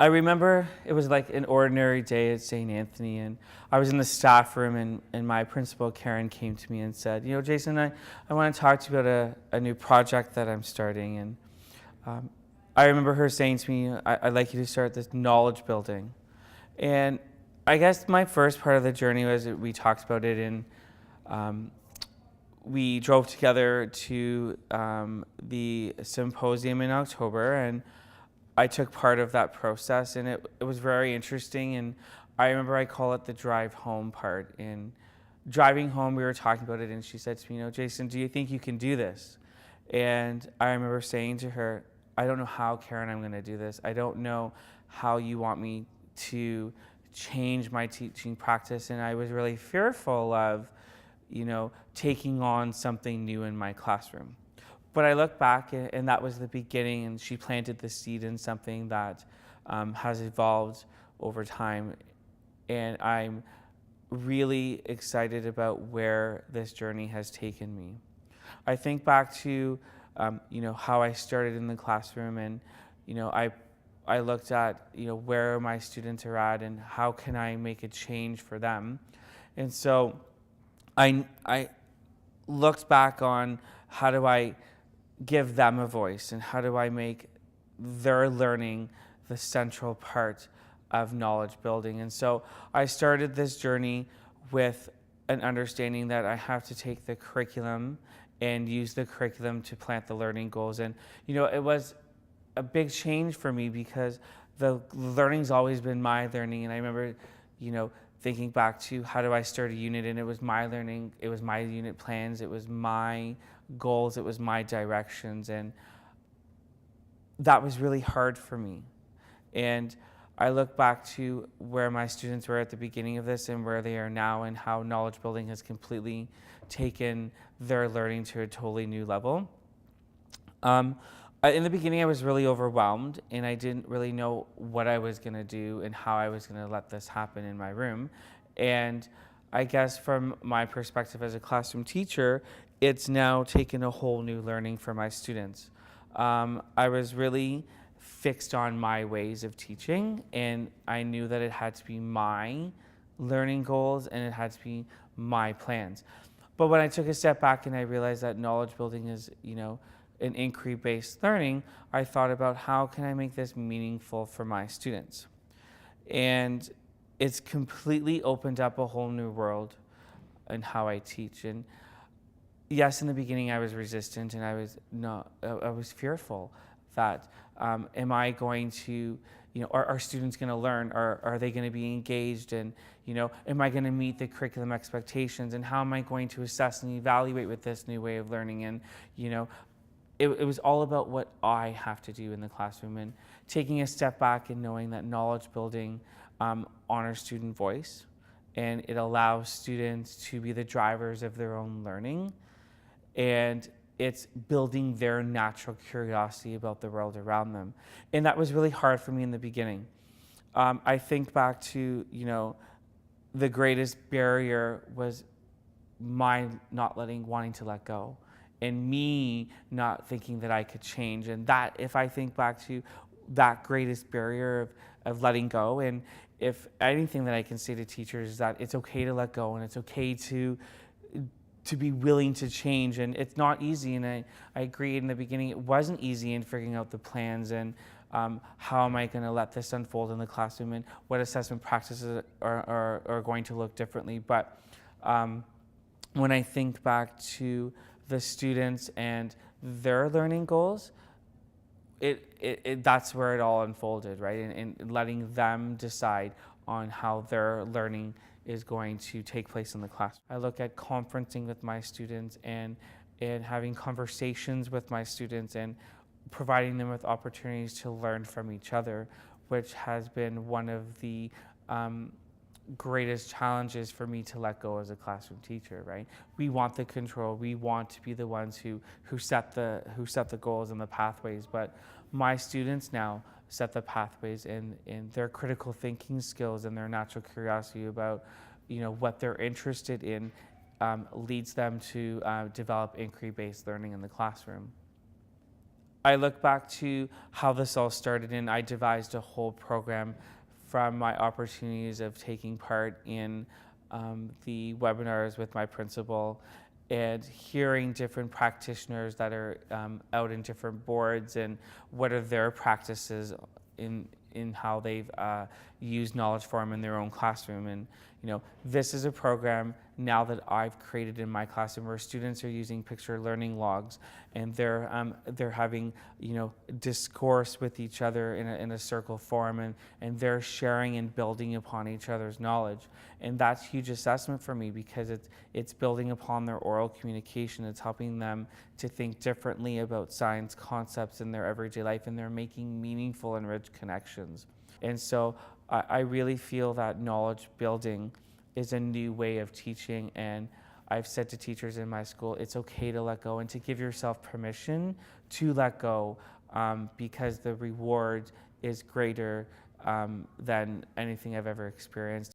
I remember it was like an ordinary day at St. Anthony, and I was in the staff room, and my principal, Karen, came to me and said, Jason, I want to talk to you about a new project that I'm starting. And um, I remember her saying to me, I'd like you to start this knowledge building. And I guess my first part of the journey was that we talked about it, and we drove together to the symposium in October, and I took part of that process, and it was very interesting. And I remember I call it the drive home part. And driving home, we were talking about it, and she said to me, Jason, do you think you can do this? And I remember saying to her, I don't know how, Karen, I'm going to do this. I don't know how you want me to change my teaching practice. And I was really fearful of, taking on something new in my classroom. But I look back, and that was the beginning, and she planted the seed in something that has evolved over time. And I'm really excited about where this journey has taken me. I think back to, how I started in the classroom, and, I looked at, where my students are at and how can I make a change for them. And so I looked back on how do I give them a voice, and how do I make their learning the central part of knowledge building. And so I started this journey with an understanding that I have to take the curriculum and use the curriculum to plant the learning goals. And it was a big change for me because the learning's always been my learning. And I remember thinking back to how do I start a unit, and it was my learning, it was my unit plans, it was my goals, it was my directions, and that was really hard for me. And I look back to where my students were at the beginning of this and where they are now, and how knowledge building has completely taken their learning to a totally new level. In the beginning, I was really overwhelmed, and I didn't really know what I was going to do and how I was going to let this happen in my room. And I guess from my perspective as a classroom teacher, it's now taken a whole new learning for my students. I was really fixed on my ways of teaching, and I knew that it had to be my learning goals and it had to be my plans. But when I took a step back and I realized that knowledge building is, an inquiry-based learning, I thought about how can I make this meaningful for my students? And it's completely opened up a whole new world in how I teach. And yes, in the beginning I was resistant, and I was fearful that am I going to, are students going to learn? Are they going to be engaged? And, am I going to meet the curriculum expectations? And how am I going to assess and evaluate with this new way of learning? And, it was all about what I have to do in the classroom, and taking a step back and knowing that knowledge building honors student voice, and it allows students to be the drivers of their own learning, and it's building their natural curiosity about the world around them. And that was really hard for me in the beginning. I think back to, the greatest barrier was my not wanting to let go, and me not thinking that I could change. And that, if I think back to that greatest barrier of letting go, and if anything that I can say to teachers is that it's okay to let go, and it's okay to be willing to change. And it's not easy, and I agree in the beginning it wasn't easy in figuring out the plans and how am I going to let this unfold in the classroom, and what assessment practices are going to look differently. But when I think back to the students and their learning goals, that's where it all unfolded, right? And letting them decide on how their learning is going to take place in the class. I look at conferencing with my students and having conversations with my students and providing them with opportunities to learn from each other, which has been one of the greatest challenges for me to let go as a classroom teacher, right? We want the control. We want to be the ones who set the goals and the pathways, but my students now set the pathways, and their critical thinking skills and their natural curiosity about what they're interested in leads them to develop inquiry-based learning in the classroom. I look back to how this all started, and I devised a whole program from my opportunities of taking part in the webinars with my principal and hearing different practitioners that are out in different boards and what are their practices in how they've used knowledge form in their own classroom. And this is a program now that I've created in my classroom where students are using picture learning logs, and they're having discourse with each other in a circle form, and they're sharing and building upon each other's knowledge. And that's huge assessment for me because it's building upon their oral communication. It's helping them to think differently about science concepts in their everyday life, and they're making meaningful and rich connections. And so I really feel that knowledge building is a new way of teaching, and I've said to teachers in my school, it's okay to let go and to give yourself permission to let go, because the reward is greater than anything I've ever experienced.